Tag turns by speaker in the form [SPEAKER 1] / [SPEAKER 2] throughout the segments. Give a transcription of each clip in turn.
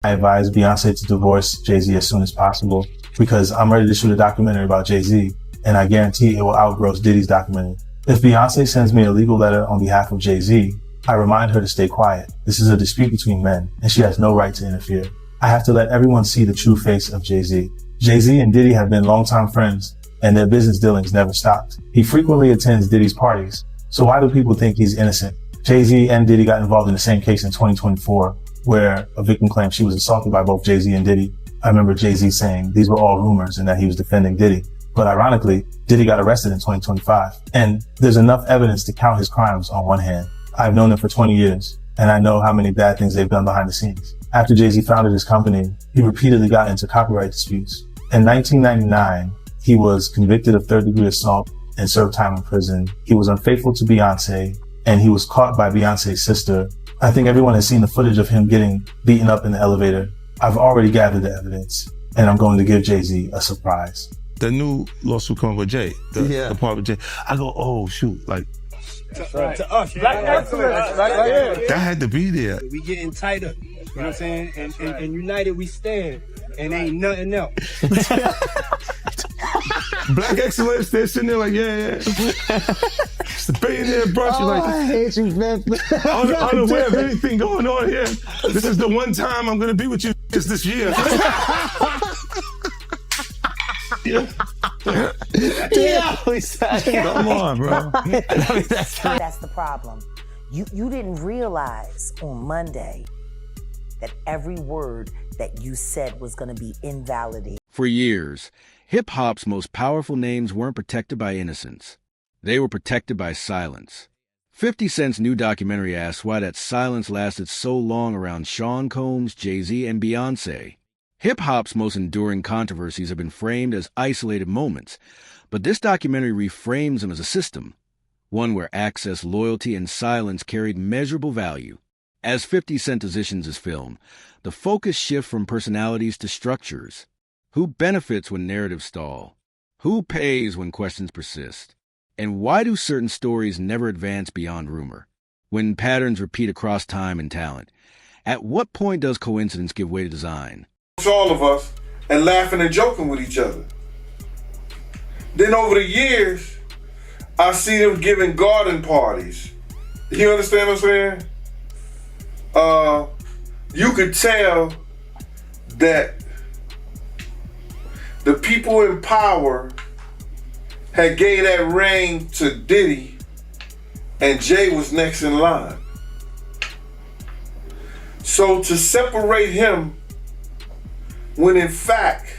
[SPEAKER 1] I advise Beyoncé to divorce Jay-Z as soon as possible because I'm ready to shoot a documentary about Jay-Z, and I guarantee it will outgross Diddy's documentary. If Beyoncé sends me a legal letter on behalf of Jay-Z, I remind her to stay quiet. This is a dispute between men, and she has no right to interfere. I have to let everyone see the true face of Jay-Z. Jay-Z and Diddy have been longtime friends, and their business dealings never stopped. He frequently attends Diddy's parties, so why do people think he's innocent? Jay-Z and Diddy got involved in the same case in 2024, where a victim claimed she was assaulted by both Jay-Z and Diddy. I remember Jay-Z saying these were all rumors and that he was defending Diddy. But ironically, Diddy got arrested in 2025. And there's enough evidence to count his crimes on one hand. I've known them for 20 years, and I know how many bad things they've done behind the scenes. After Jay-Z founded his company, he repeatedly got into copyright disputes. In 1999, he was convicted of third-degree assault and served time in prison. He was unfaithful to Beyoncé, and he was caught by Beyoncé's sister. I think everyone has seen the footage of him getting beaten up in the elevator. I've already gathered the evidence, and I'm going to give Jay-Z a surprise.
[SPEAKER 2] The new lawsuit coming with Jay, the part with Jay. I go, oh shoot, like
[SPEAKER 3] to us, black excellence,
[SPEAKER 2] that had to be there.
[SPEAKER 3] We getting tighter, you know what I'm saying? And united we stand, and ain't nothing else.
[SPEAKER 2] Black excellence, they're sitting there like, yeah. It's the billionaire brunch. Like,
[SPEAKER 4] I hate you, man.
[SPEAKER 2] Unaware of anything going on here. This is the one time I'm gonna be with you this year. Come on, bro.
[SPEAKER 5] That's the problem. You didn't realize on Monday that every word that you said was going to be invalidated.
[SPEAKER 6] For years, hip-hop's most powerful names weren't protected by innocence. They were protected by silence. 50 Cent's new documentary asks why that silence lasted so long around Sean Combs, Jay-Z, and Beyoncé. Hip-hop's most enduring controversies have been framed as isolated moments, but this documentary reframes them as a system, one where access, loyalty, and silence carried measurable value. As 50 Cent positions his film, the focus shifts from personalities to structures. Who benefits when narratives stall? Who pays when questions persist? And why do certain stories never advance beyond rumor? When patterns repeat across time and talent, at what point does coincidence give way to design?
[SPEAKER 7] All of us and laughing and joking with each other. Then over the years, I see them giving garden parties. You understand what I'm saying? You could tell that the people in power had gave that reign to Diddy, and Jay was next in line. So to separate him, when in fact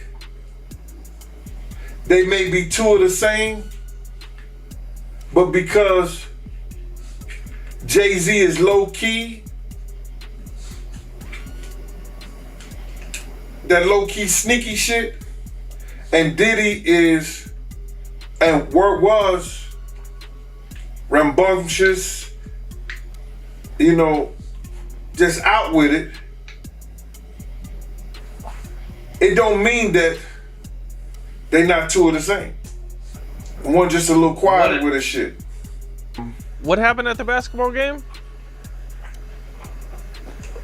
[SPEAKER 7] they may be two of the same, but because Jay-Z is low-key, that low-key sneaky shit, and Diddy is, and was rambunctious, you know, just out with it, it don't mean that they not two of the same. One just a little quieter with his shit.
[SPEAKER 8] What happened at the basketball game?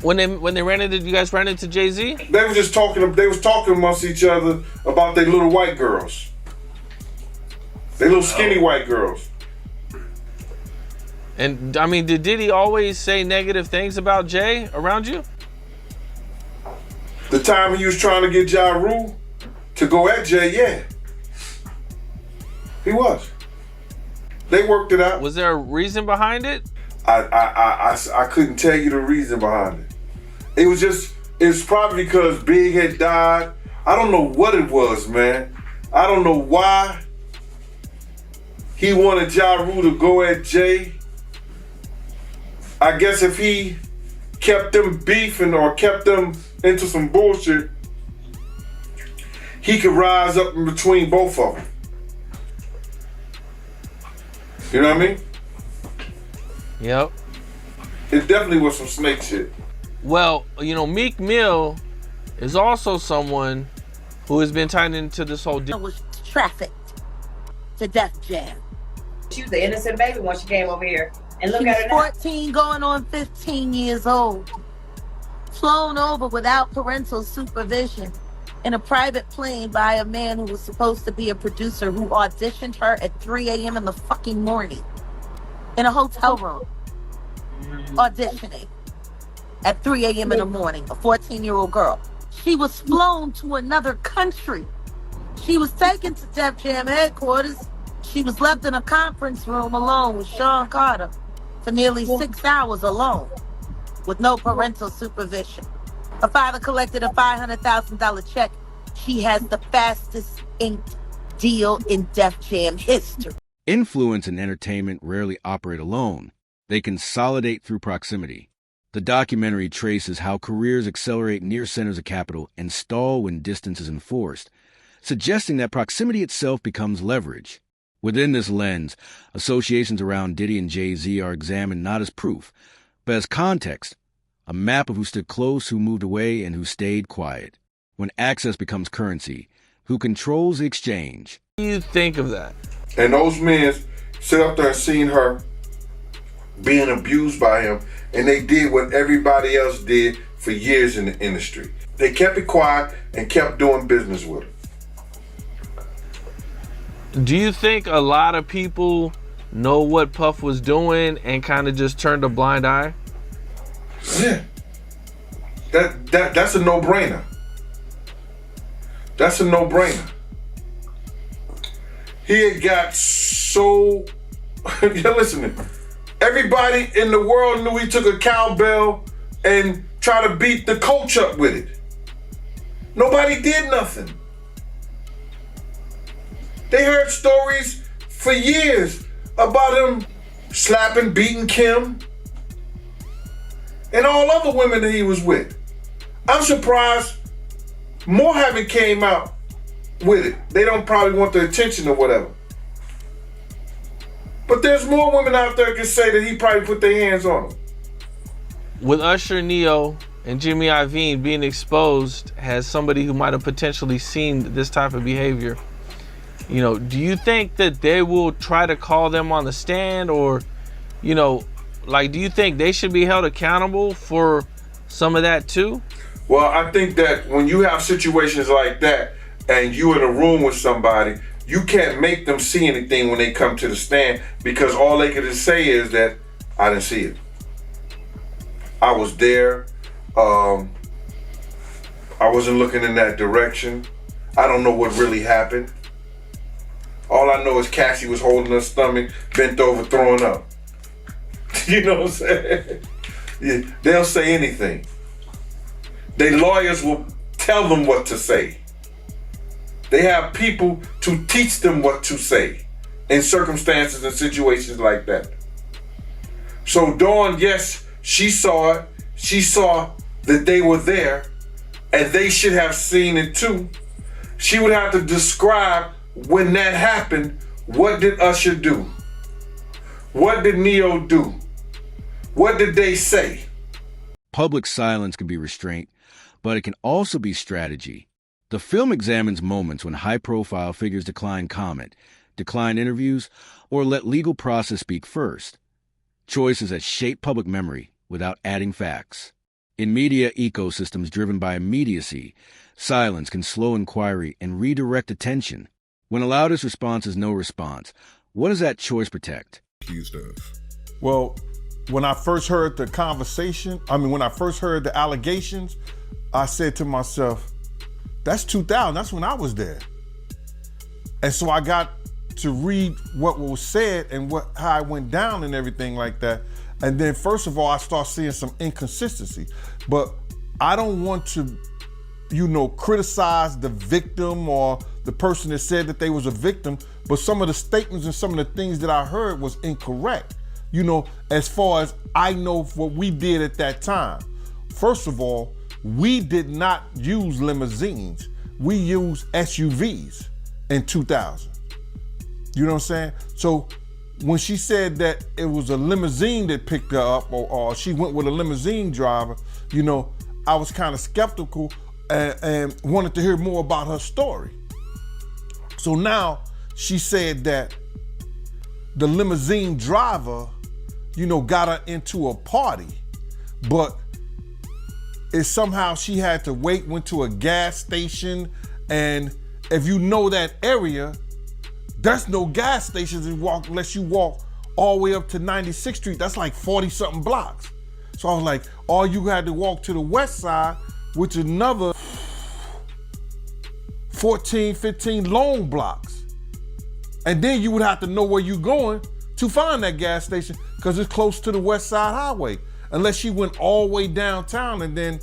[SPEAKER 8] When they ran into, you guys ran into Jay-Z?
[SPEAKER 7] They was talking amongst each other about their little white girls. They little skinny white girls.
[SPEAKER 8] And I mean, did Diddy always say negative things about Jay around you?
[SPEAKER 7] The time he was trying to get Ja Rule to go at Jay, yeah. He was. They worked it out.
[SPEAKER 8] Was there a reason behind it?
[SPEAKER 7] I couldn't tell you the reason behind it. It's probably because Big had died. I don't know what it was, man. I don't know why he wanted Ja Rule to go at Jay. I guess if he kept them beefing or kept them into some bullshit, he could rise up in between both of them. You know what I mean?
[SPEAKER 8] Yep.
[SPEAKER 7] It definitely was some snake shit.
[SPEAKER 8] Well, you know, Meek Mill is also someone who has been tied into this whole deal.
[SPEAKER 9] Was trafficked to Def Jam.
[SPEAKER 10] She was the innocent baby when she came over here. And look
[SPEAKER 9] She
[SPEAKER 10] at
[SPEAKER 9] was
[SPEAKER 10] her now.
[SPEAKER 9] 14 going on 15 years old. flown over without parental supervision in a private plane by a man who was supposed to be a producer who auditioned her at 3 a.m. in the fucking morning in a hotel room, auditioning at 3 a.m. in the morning, a 14-year-old girl. She was flown to another country. She was taken to Def Jam headquarters. She was left in a conference room alone with Sean Carter for nearly 6 hours alone with no parental supervision. Her father collected a $500,000 check. She has the fastest inked deal in Def Jam history.
[SPEAKER 6] Influence and entertainment rarely operate alone. They consolidate through proximity. The documentary traces how careers accelerate near centers of capital and stall when distance is enforced, suggesting that proximity itself becomes leverage. Within this lens, associations around Diddy and Jay-Z are examined not as proof, but as context, a map of who stood close, who moved away, and who stayed quiet. When access becomes currency, who controls the exchange?
[SPEAKER 8] What do you think of that?
[SPEAKER 7] And those men sit up there and seen her being abused by him, and they did what everybody else did for years in the industry. They kept it quiet and kept doing business with her.
[SPEAKER 8] Do you think a lot of people know what Puff was doing and kind of just turned a blind eye?
[SPEAKER 7] Yeah. That's a no-brainer. That's a no-brainer. He had got so... You're listening. Everybody in the world knew he took a cowbell and tried to beat the coach up with it. Nobody did nothing. They heard stories for years about him slapping, beating Kim and all other women that he was with. I'm surprised more haven't came out with it. They don't probably want the attention or whatever. But there's more women out there can say that he probably put their hands on them.
[SPEAKER 8] With Usher, Neo, and Jimmy Iovine being exposed as somebody who might have potentially seen this type of behavior, you know, do you think that they will try to call them on the stand, or, you know, like, do you think they should be held accountable for some of that too?
[SPEAKER 7] Well, I think that when you have situations like that and you in a room with somebody, you can't make them see anything when they come to the stand, because all they can just say is that I didn't see it. I was there. I wasn't looking in that direction. I don't know what really happened. All I know is Cassie was holding her stomach, bent over, throwing up. You know what I'm saying? Yeah, they'll say anything. Their lawyers will tell them what to say. They have people to teach them what to say in circumstances and situations like that. So Dawn, yes, she saw it. She saw that they were there, and they should have seen it too. She would have to describe when that happened. What did Usher do? What did Neo do? What did they say?
[SPEAKER 6] Public silence can be restraint, but it can also be strategy. The film examines moments when high-profile figures decline comment, decline interviews, or let legal process speak first. Choices that shape public memory without adding facts. In media ecosystems driven by immediacy, silence can slow inquiry and redirect attention. When a loudest response is no response, what does that choice protect?
[SPEAKER 4] Accused of. Well, when I first heard the conversation, when I first heard the allegations, I said to myself, that's 2000, that's when I was there. And so I got to read what was said and how it went down and everything like that. And then first of all, I start seeing some inconsistency. But I don't want to, criticize the victim or the person that said that they was a victim, but some of the statements and some of the things that I heard was incorrect. As far as I know what we did at that time. First of all, we did not use limousines. We used SUVs in 2000. You know what I'm saying? So when she said that it was a limousine that picked her up, or she went with a limousine driver, I was kind of skeptical and wanted to hear more about her story. So now she said that the limousine driver, got her into a party, but is somehow she had to went to a gas station, and if you know that area, there's no gas stations unless you walk all the way up to 96th Street. That's like 40-something blocks. So I was like, all you had to walk to the west side, which is another 14, 15 long blocks. And then you would have to know where you're going to find that gas station because it's close to the West Side Highway. Unless she went all the way downtown, and then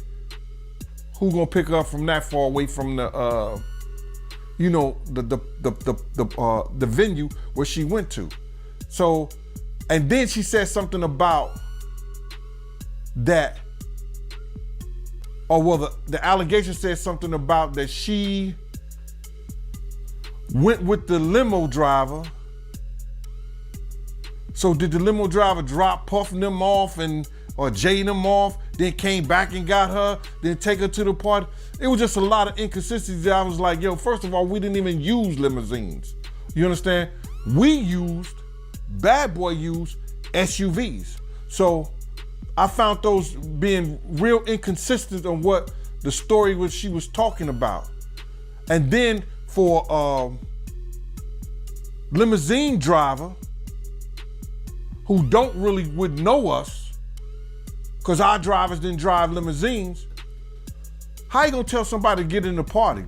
[SPEAKER 4] who gonna pick her up from that far away from the, the venue where she went to. So, and then she said something about that, the allegation said something about that she went with the limo driver. So did the limo driver drop Puff them off or Jay them off, then came back and got her, then take her to the party? It was just a lot of inconsistencies. I was like, yo, first of all, we didn't even use limousines. You understand? Bad Boy used SUVs. So I found those being real inconsistent on what the story she was talking about. And then for limousine driver who would know us, because our drivers didn't drive limousines, how you gonna tell somebody to get in the party?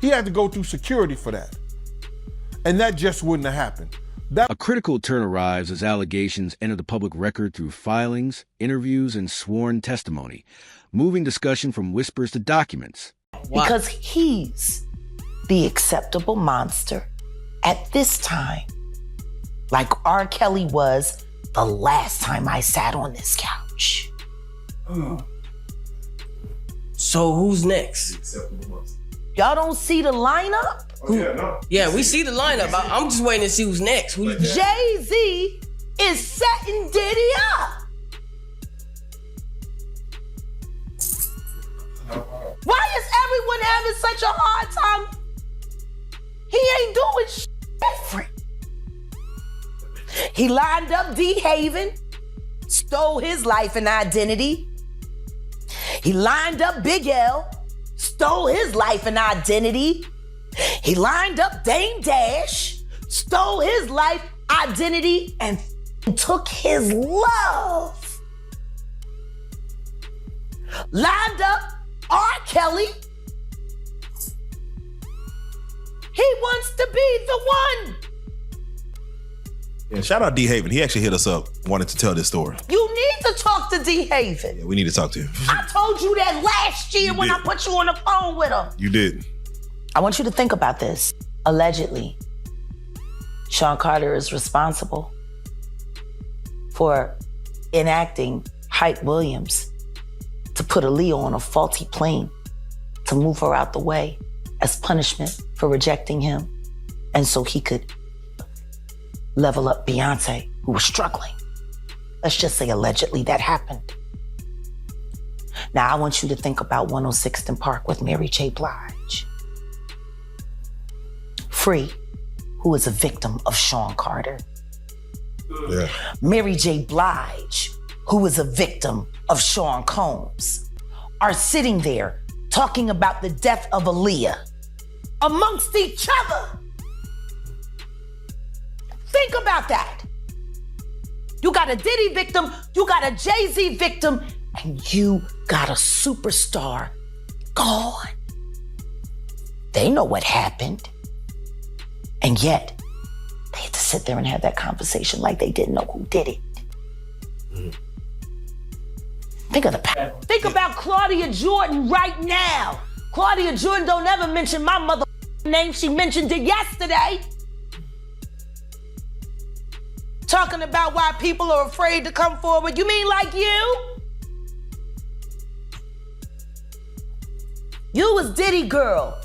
[SPEAKER 4] He had to go through security for that. And that just wouldn't have happened.
[SPEAKER 6] A critical turn arrives as allegations enter the public record through filings, interviews, and sworn testimony, moving discussion from whispers to documents.
[SPEAKER 5] Because he's the acceptable monster at this time, like R. Kelly was the last time I sat on this couch.
[SPEAKER 11] So who's next?
[SPEAKER 5] Y'all don't see the lineup?
[SPEAKER 11] Yeah, we see the lineup. I'm just waiting to see who's next.
[SPEAKER 5] Jay-Z is setting Diddy up. Why is everyone having such a hard time? He ain't doing shit different. He lined up D. Haven, stole his life and identity. He lined up Big L, stole his life and identity. He lined up Dame Dash, stole his life, identity, and took his love. Lined up R. Kelly. He wants to be the one.
[SPEAKER 12] Yeah, shout out D. Haven. He actually hit us up, wanted to tell this story.
[SPEAKER 5] You need to talk to D. Haven.
[SPEAKER 12] Yeah, we need to talk to him.
[SPEAKER 5] I told you that last year when I put you on the phone with him.
[SPEAKER 12] You did.
[SPEAKER 5] I want you to think about this. Allegedly, Sean Carter is responsible for enacting Hype Williams to put Aaliyah on a faulty plane to move her out the way as punishment for rejecting him, and so he could level up Beyoncé, who was struggling. Let's just say allegedly that happened. Now I want you to think about 106th and Park with Mary J. Blige. Free, who is a victim of Sean Carter.
[SPEAKER 12] Yeah.
[SPEAKER 5] Mary J. Blige, who is a victim of Sean Combs, are sitting there talking about the death of Aaliyah amongst each other. Think about that. You got a Diddy victim, you got a Jay-Z victim, and you got a superstar gone. They know what happened. And yet, they had to sit there and have that conversation like they didn't know who did it. Think of the power. Think about Claudia Jordan right now. Claudia Jordan don't ever mention my mother name. She mentioned it yesterday. Talking about why people are afraid to come forward. You mean like you? You was Diddy girl.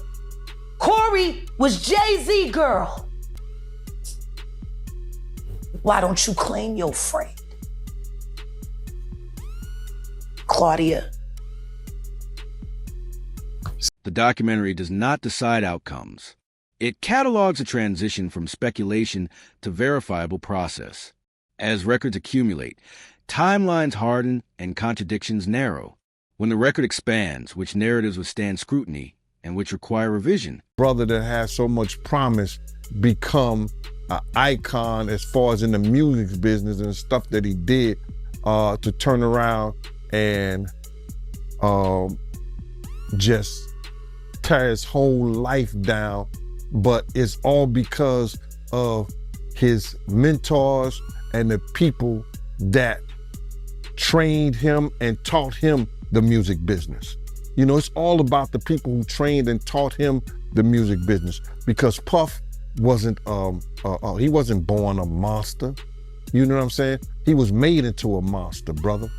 [SPEAKER 5] Corey was Jay-Z girl. Why don't you claim your friend? Claudia.
[SPEAKER 6] The documentary does not decide outcomes. It catalogs a transition from speculation to verifiable process. As records accumulate, timelines harden and contradictions narrow. When the record expands, which narratives withstand scrutiny and which require revision?
[SPEAKER 4] Brother that has so much promise become an icon as far as in the music business and stuff that he did to turn around and just tear his whole life down. But it's all because of his mentors and the people that trained him and taught him the music business. You know, it's all about the people who trained and taught him the music business, because Puff wasn't, he wasn't born a monster. You know what I'm saying? He was made into a monster, brother.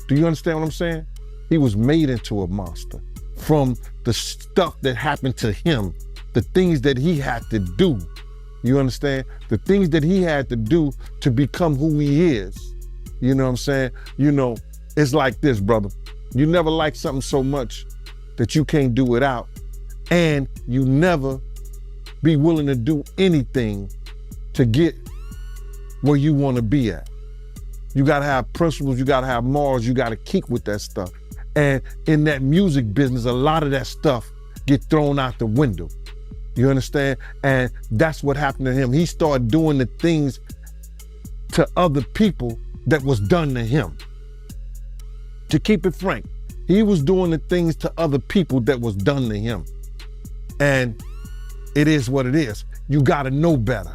[SPEAKER 4] Do you understand what I'm saying? He was made into a monster from the stuff that happened to him, the things that he had to do. You understand? The things that he had to do to become who he is. You know what I'm saying? You know, it's like this, brother. You never like something so much that you can't do without, and you never be willing to do anything to get where you want to be at. You gotta have principles, you gotta have morals, you gotta keep with that stuff. And in that music business, a lot of that stuff get thrown out the window. You understand? And that's what happened to him. He started doing the things to other people that was done to him. To keep it frank, he was doing the things to other people that was done to him. And it is what it is. You gotta know better.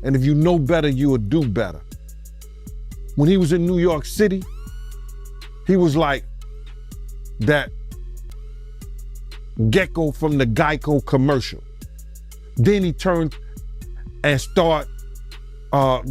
[SPEAKER 4] And if you know better, you will do better. When he was in New York City, he was like that gecko from the Geico commercial. Then he turned and started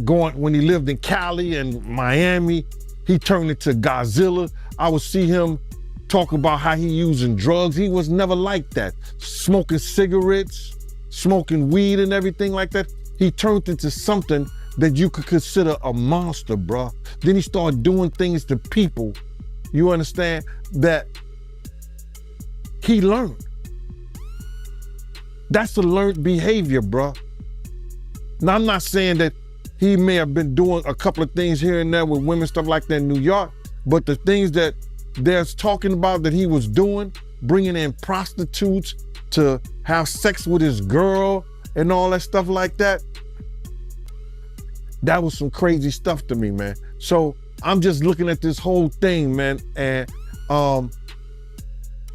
[SPEAKER 4] going, when he lived in Cali and Miami, he turned into Godzilla. I would see him talk about how he using drugs. He was never like that. Smoking cigarettes, smoking weed and everything like that. He turned into something that you could consider a monster, bruh. Then he started doing things to people, you understand, that he learned. That's a learned behavior, bruh. Now, I'm not saying that he may have been doing a couple of things here and there with women, stuff like that in New York, but the things that they're talking about that he was doing, bringing in prostitutes to have sex with his girl and all that stuff like that, that was some crazy stuff to me, man. So I'm just looking at this whole thing, man, and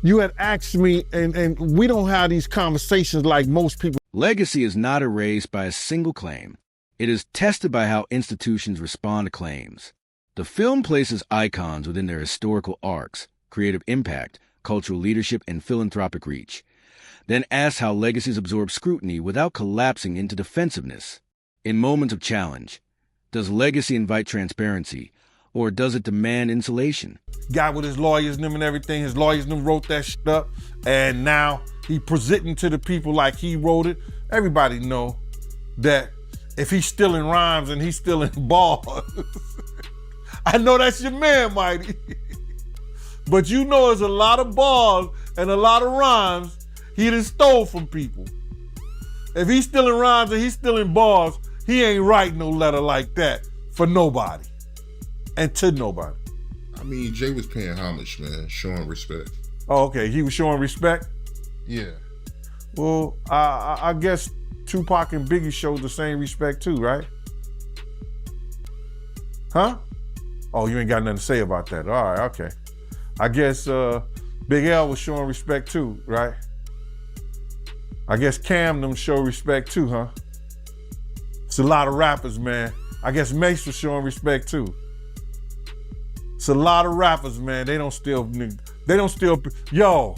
[SPEAKER 4] you had asked me, and we don't have these conversations like most people.
[SPEAKER 6] Legacy is not erased by a single claim. It is tested by how institutions respond to claims. The film places icons within their historical arcs, creative impact, cultural leadership, and philanthropic reach. Then asks how legacies absorb scrutiny without collapsing into defensiveness. In moments of challenge, does legacy invite transparency, or does it demand insulation?
[SPEAKER 4] Guy with his lawyers and them and everything, his lawyers and them wrote that shit up, and now he presenting to the people like he wrote it. Everybody know that if he's stealing rhymes and he's stealing bars, I know that's your man, Mighty. But you know there's a lot of bars and a lot of rhymes he done stole from people. If he's stealing rhymes and he's stealing bars, he ain't write no letter like that for nobody and to nobody.
[SPEAKER 7] I mean, Jay was paying homage, man, showing respect.
[SPEAKER 4] Oh, okay, he was showing respect?
[SPEAKER 7] Yeah.
[SPEAKER 4] Well, I guess Tupac and Biggie showed the same respect too, right? Huh? Oh, you ain't got nothing to say about that. All right, okay. I guess Big L was showing respect too, right? I guess Cam them show respect too, huh? It's a lot of rappers, man. I guess Mace was showing respect too. It's a lot of rappers, man. They don't steal. Yo,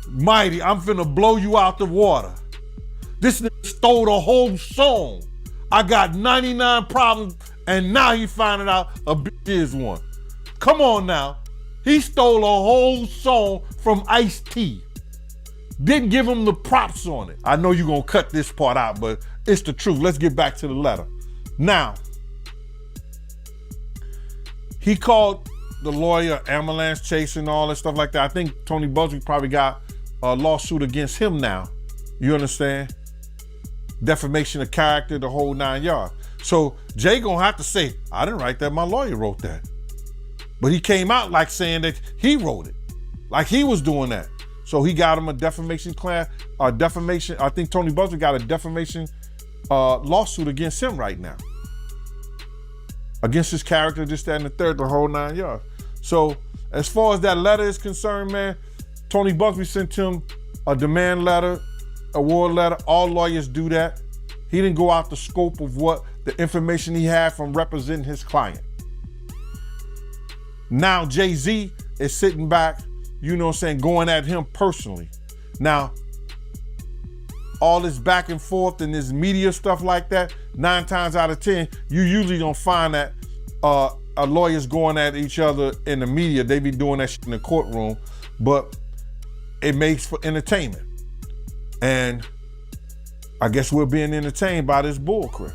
[SPEAKER 4] Mighty, I'm finna blow you out the water. This nigga stole the whole song. I got 99 problems, and now he finding out a bitch is one. Come on now. He stole a whole song from Ice-T. Didn't give him the props on it. I know you're gonna cut this part out, but it's the truth. Let's get back to the letter. Now, he called the lawyer ambulance chasing and all that stuff like that. I think Tony Busby probably got a lawsuit against him now. You understand? Defamation of character, the whole 9 yards. So Jay gonna have to say, I didn't write that, my lawyer wrote that. But he came out like saying that he wrote it, like he was doing that. So he got him a defamation claim, defamation. I think Tony Buzzer got a defamation lawsuit against him right now. Against his character, this, that, and the third, the whole 9 yards. So as far as that letter is concerned, man, Tony Busby sent him a demand letter, award letter. All lawyers do that. He didn't go out the scope of what the information he had from representing his client. Now Jay-Z is sitting back, you know what I'm saying, going at him personally. Now, all this back and forth and this media stuff like that, 9 times out of 10, you usually don't find that lawyers going at each other in the media. They be doing that shit in the courtroom, but it makes for entertainment. And I guess we're being entertained by this bullcrap.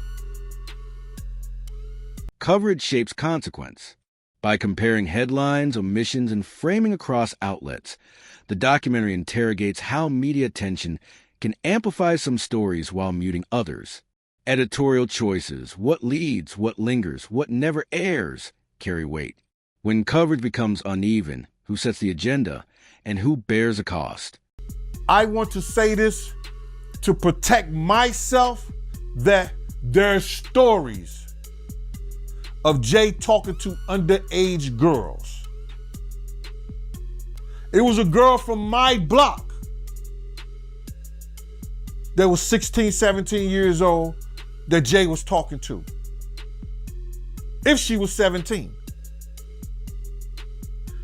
[SPEAKER 6] Coverage shapes consequence. By comparing headlines, omissions, and framing across outlets, the documentary interrogates how media attention can amplify some stories while muting others. Editorial choices, what leads, what lingers, what never airs, carry weight. When coverage becomes uneven, who sets the agenda and who bears the cost?
[SPEAKER 4] I want to say this to protect myself, that there's stories of Jay talking to underage girls. It was a girl from my block that was 16, 17 years old that Jay was talking to. If she was 17.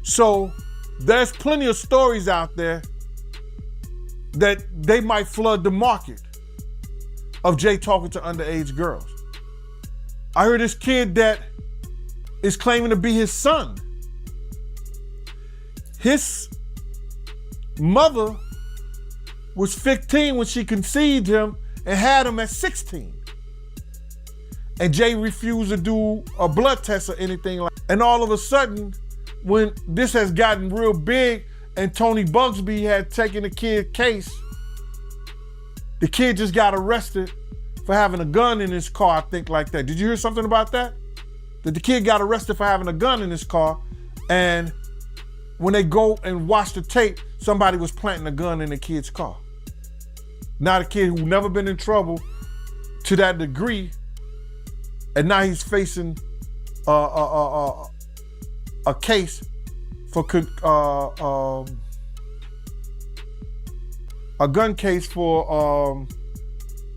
[SPEAKER 4] So there's plenty of stories out there that they might flood the market of Jay talking to underage girls. I heard this kid that is claiming to be his son. His mother was 15 when she conceived him and had him at 16. And Jay refused to do a blood test or anything like that. And all of a sudden, when this has gotten real big and Tony Bugsby had taken the kid's case, the kid just got arrested for having a gun in his car, I think, like that. Did you hear something about that? That the kid got arrested for having a gun in his car, and when they go and watch the tape, somebody was planting a gun in the kid's car. Now the kid who never been in trouble to that degree, and now he's facing a case for a gun case for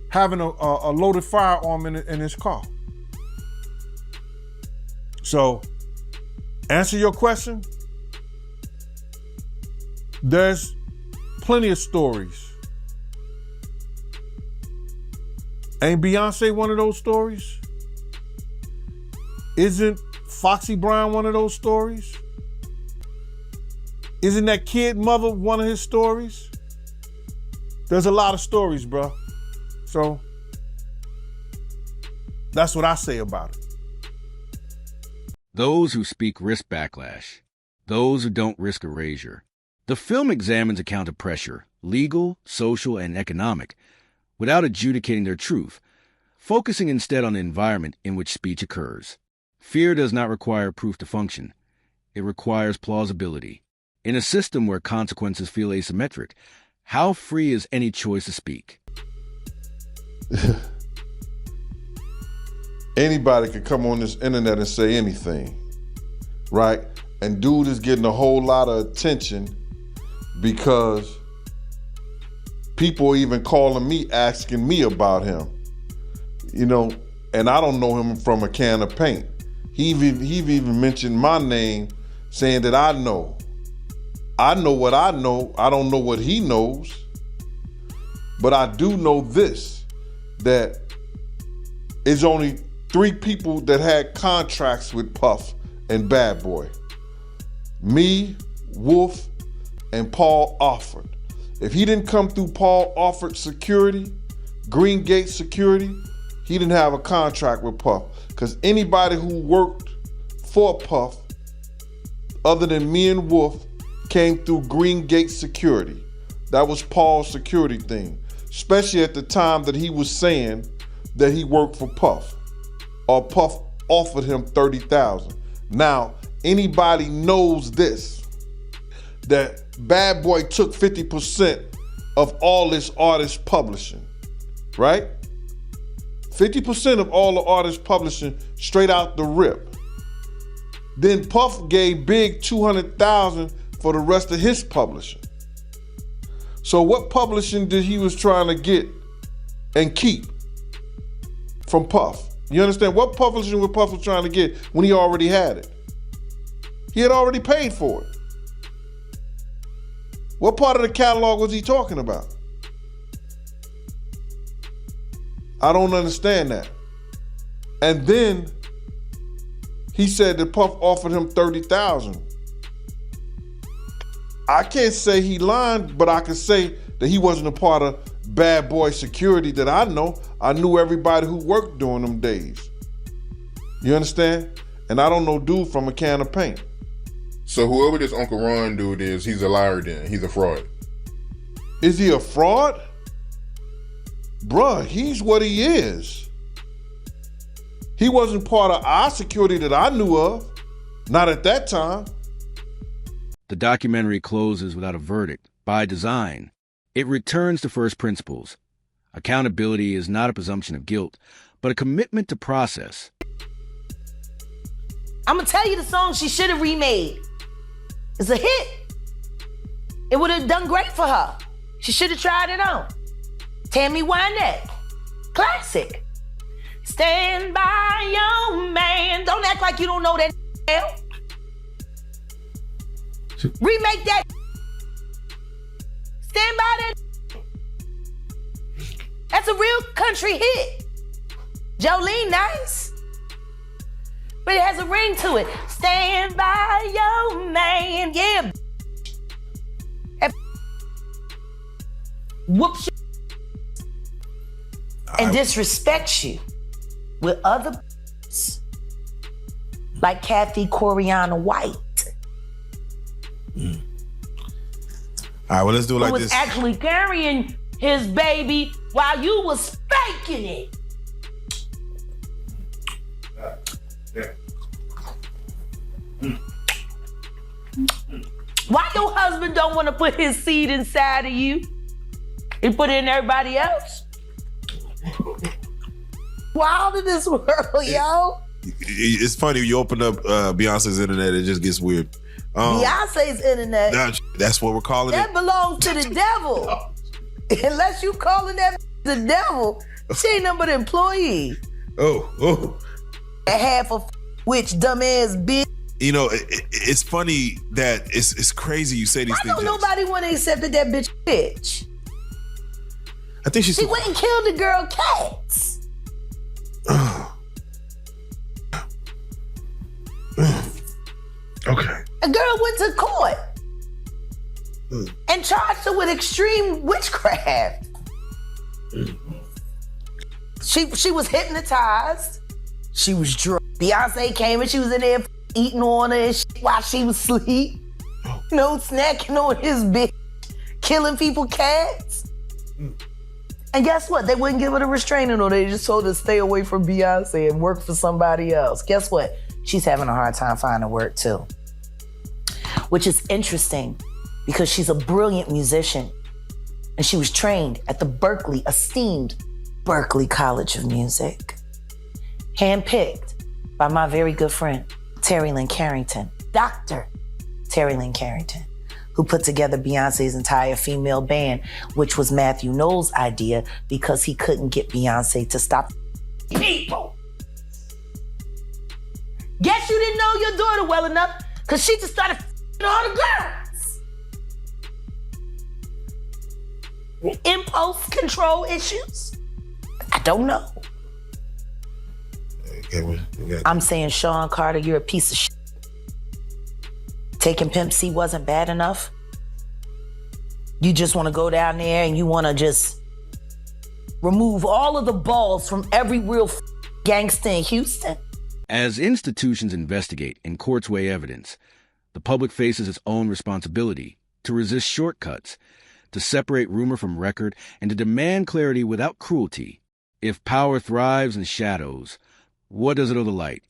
[SPEAKER 4] having a loaded firearm in his car. So, answer your question. There's plenty of stories. Ain't Beyoncé one of those stories? Isn't Foxy Brown one of those stories? Isn't that kid mother one of his stories? There's a lot of stories, bro. So that's what I say about it.
[SPEAKER 6] Those who speak risk backlash. Those who don't risk erasure. The film examines a counter pressure, legal, social, and economic, without adjudicating their truth, focusing instead on the environment in which speech occurs. Fear does not require proof to function. It requires plausibility. In a system where consequences feel asymmetric, how free is any choice to speak?
[SPEAKER 7] Anybody can come on this internet and say anything, right? And dude is getting a whole lot of attention because people are even calling me, asking me about him, you know, and I don't know him from a can of paint. He even mentioned my name, saying that I know what I know. I don't know what he knows, but I do know this, that it's only 3 people that had contracts with Puff and Bad Boy. Me, Wolf, and Paul Offord. If he didn't come through Paul Offord Security, Green Gate Security, he didn't have a contract with Puff. Because anybody who worked for Puff, other than me and Wolf, came through Green Gate Security. That was Paul's security thing. Especially at the time that he was saying that he worked for Puff. Or Puff offered him $30,000. Now, anybody knows this, that Bad Boy took 50% of all this artist publishing, right? 50% of all the artist publishing straight out the rip. Then Puff gave Big $200,000 for the rest of his publishing. So what publishing did he was trying to get and keep from Puff? You understand? What publishing was Puff was trying to get when he already had it? He had already paid for it. What part of the catalog was he talking about? I don't understand that. And then he said that Puff offered him $30,000. I can't say he lied, but I can say that he wasn't a part of Bad Boy security that I know. I knew everybody who worked during them days. You understand? And I don't know dude from a can of paint.
[SPEAKER 13] So whoever this Uncle Ron dude is, he's a liar then. He's a fraud.
[SPEAKER 7] Is he a fraud? Bruh, he's what he is. He wasn't part of our security that I knew of. Not at that time.
[SPEAKER 6] The documentary closes without a verdict. By design, it returns to first principles. Accountability is not a presumption of guilt, but a commitment to process.
[SPEAKER 5] I'm gonna tell you the song she should have remade. It's a hit. It would have done great for her. She should have tried it on. Tammy Wynette. Classic. Stand by your man. Don't act like you don't know that. Remake that. Stand by that. That's a real country hit. Jolene, nice. But it has a ring to it. Stand by your man. Yeah. Whoops you and disrespects you with other like Kathy Coriana White.
[SPEAKER 12] All right, well, let's do it like
[SPEAKER 5] who was
[SPEAKER 12] this.
[SPEAKER 5] actually carrying his baby while you was spanking it. Why your husband don't want to put his seed inside of you? He put it in everybody else? Wild in this world, yo.
[SPEAKER 12] It's funny, you open up Beyonce's internet, it just gets weird.
[SPEAKER 5] Beyonce's internet.
[SPEAKER 12] That's what we're calling
[SPEAKER 5] that
[SPEAKER 12] it.
[SPEAKER 5] That belongs to the devil. Unless you calling that the devil, she ain't nothing but an employee.
[SPEAKER 12] Oh.
[SPEAKER 5] A half of which dumbass bitch.
[SPEAKER 12] You know, it's funny that it's crazy you say these things.
[SPEAKER 5] Why don't nobody want to accept that bitch?
[SPEAKER 12] I think
[SPEAKER 5] she went and killed the girl Cats.
[SPEAKER 12] Okay.
[SPEAKER 5] A girl went to court and charged her with extreme witchcraft. She was hypnotized. She was drunk. Beyonce came and she was in there eating on her and shit while she was asleep. Snacking on his bitch, killing people cats. And guess what? They wouldn't give her the restraining order. They just told her to stay away from Beyonce and work for somebody else. Guess what? She's having a hard time finding work too. Which is interesting because she's a brilliant musician and she was trained at the esteemed Berklee College of Music. Handpicked by my very good friend, Terry Lynn Carrington, Dr. Terry Lynn Carrington, who put together Beyonce's entire female band, which was Matthew Knowles' idea because he couldn't get Beyonce to stop people. Guess you didn't know your daughter well enough because she just started all the girls. Impulse control issues? I don't know. I'm saying, Sean Carter, you're a piece of shit. Taking Pimp C wasn't bad enough. You just want to go down there and you want to just remove all of the balls from every real gangster in Houston.
[SPEAKER 6] As institutions investigate and courts weigh evidence, the public faces its own responsibility to resist shortcuts, to separate rumor from record, and to demand clarity without cruelty. If power thrives in shadows, what does it owe the light?